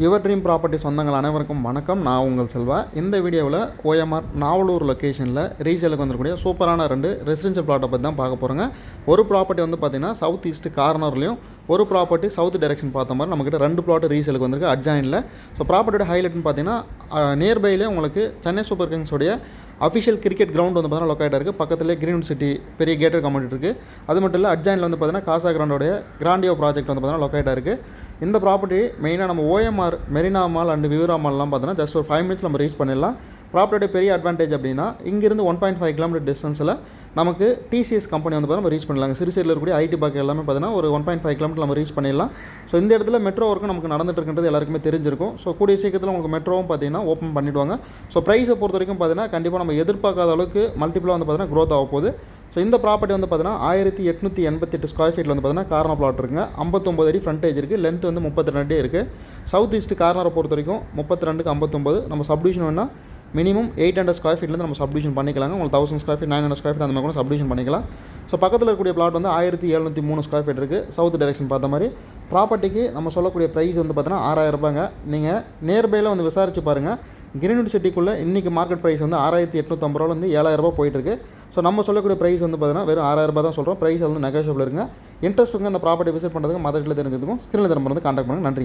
Your dream property சொந்தங்கள் அனைவருக்கும் வணக்கம். நான் உங்கள் செல்வா. இந்த வீடியோவில் ஓஎம்ஆர் நாவலூர் லொக்கேஷனில் ரீசேலுக்கு வந்துருக்கூடிய சூப்பரான 2 ரெசிடென்ஷியல் ப்ளாட்டை பற்றி தான் பார்க்க போகிறோங்க. ஒரு ப்ராப்பர்ட்டி வந்து பார்த்திங்கன்னா சவுத் ஈஸ்ட் கார்னர்லையும், ஒரு ப்ராப்பர்ட்டி சவுத் டைரெக்ஷன் பார்த்த மாதிரி நம்மக்கிட்ட 2 ப்ளாட் ரீசேலுக்கு வந்திருக்கு அட்ஜாயினில். ஸோ ப்ராப்பர்ட்டியோட ஹைலைட்னு பார்த்தீங்கன்னா நியர்பைலே உங்களுக்கு சென்னை சூப்பர் கிங்ஸோடைய அஃபிஷியல் கிரிக்கெட் கிரவுண்ட் வந்து பார்த்தீங்கன்னா லொக்கேட் இருக்குது. பக்கத்துலேயே கிரீன்வுட் சிட்டி பெரிய கேட்டட் கம்யூனிட்டி இருக்குது. அது மட்டும் இல்லை அட்ஜாயினில் வந்து பார்த்தீங்கன்னா காசா கிராண்டோடைய கிராண்டியோ ப்ராஜெக்ட் வந்து பார்த்தீங்கன்னா லொக்கேட்டாக இருக்குது. இந்த ப்ராப்பர்ட்டி மெயினாக நம்ம ஓஎம்ஆர் மெரினா மால் அண்ட் விவிரா மால்லாம் பார்த்தீங்கன்னா ஜஸ்ட் ஒரு 5 மினிட்ஸ் நம்ம ரீச் பண்ணிடலாம். ப்ராப்பர்ட்டியோட பெரிய அட்வான்டேஜ் அப்படின்னா இங்கேருந்து 1.5 கிலோமீட்டர் டிஸ்டன்ஸில் நமக்கு டிசிஎஸ் கம்பெனி வந்து பார்த்தா நம்ம ரீச் பண்ணலாங்க. சிறுசேரியில் இருக்கக்கூடிய ஐடி பார்க் எல்லாமே பார்த்தீங்கன்னா ஒரு 1.5 கிலோமீட்டர் நம்ம ரீச் பண்ணிடலாம். ஸோ இந்த இடத்துல மெட்ரோ ஒர்க்கும் நமக்கு நடந்துட்டு இருக்கின்றது எல்லாருக்குமே தெரிஞ்சிருக்கும். ஸோ கூடிய சீக்கிரத்தில் உங்களுக்கு மெட்ரோவும் பார்த்தீங்கன்னா ஓப்பன் பண்ணிவிடுவாங்க. ஸோ ப்ரைஸை பொறுத்த வரைக்கும் பார்த்தீங்கன்னா கண்டிப்பாக நம்ம எதிர்பார்க்காத அளவுக்கு மல்டிபிளாக வந்து பார்த்தீங்கன்னா க்ரோத் ஆக போகுது. ஸோ இந்த ப்ராப்பர்ட்டி வந்து பார்த்தீங்கன்னா 1888 ஸ்கொயர் ஃபீட்டில் வந்து பார்த்தீங்கன்னா கார்னர் பிளாட் இருக்குங்க. 59 அடி ஃப்ரண்டேஜ் இருக்குது. லென்த் வந்து 32 அடி இருக்குது. சவுத் ஈஸ்ட் கார்னரை பொறுத்த வரைக்கும் 32க்கு 59. நம்ம சப்டிவிஷன் வேணால் மினிமம் 800 ஸ்கொயர் ஃபீட்லேருந்து நம்ம சப்டிவிஷன் பண்ணிக்கலாங்க. உங்களுக்கு 1000 ஸ்கொயர் ஃபீட் 900 ஸ்கொயர் ஃபீட் அந்த மாதிரி கூட சப்டிவிஷன் பண்ணிக்கலாம். ஸோ பக்கத்தில் இருக்கக்கூடிய பிளாட் வந்து 1703 ஸ்கொயர் ஃபீட் இருக்குது. சவுத் டைரெக்ஷன் பார்த்த மாதிரி ப்ராப்பர்ட்டிக்கு நம்ம சொல்லக்கூடிய ப்ரைஸ் வந்து பார்த்தீங்கன்னா 6000 ரூபாங்க. நீங்கள் நியர்பையில் வந்து விசாரிச்சு பாருங்கள். கிரீன்வுட் சிட்டிக்குள்ளே இன்றைக்கி மார்க்கெட் ப்ரைஸ் வந்து 6850 ரூபாலேருந்து 7000 ரூபா போயிட்டுருக்கு. ஸோ நம்ம சொல்லக்கூடிய ப்ரைஸ் வந்து பார்த்தீங்கன்னா வெறும் 6000 ரூபா தான் சொல்கிறோம். ப்ரைஸ் வந்து நெகோஷியபிள் இருங்க. இன்ட்ரெஸ்ட் அந்த ப்ராப்பர்ட்டி விசிட் பண்ணுறதுக்கு மதத்தில் தெரிஞ்சதுக்கும் ஸ்க்ரீனில் திரும்ப வந்து கான்டாக்ட் பண்ணுங்கள். நன்றி.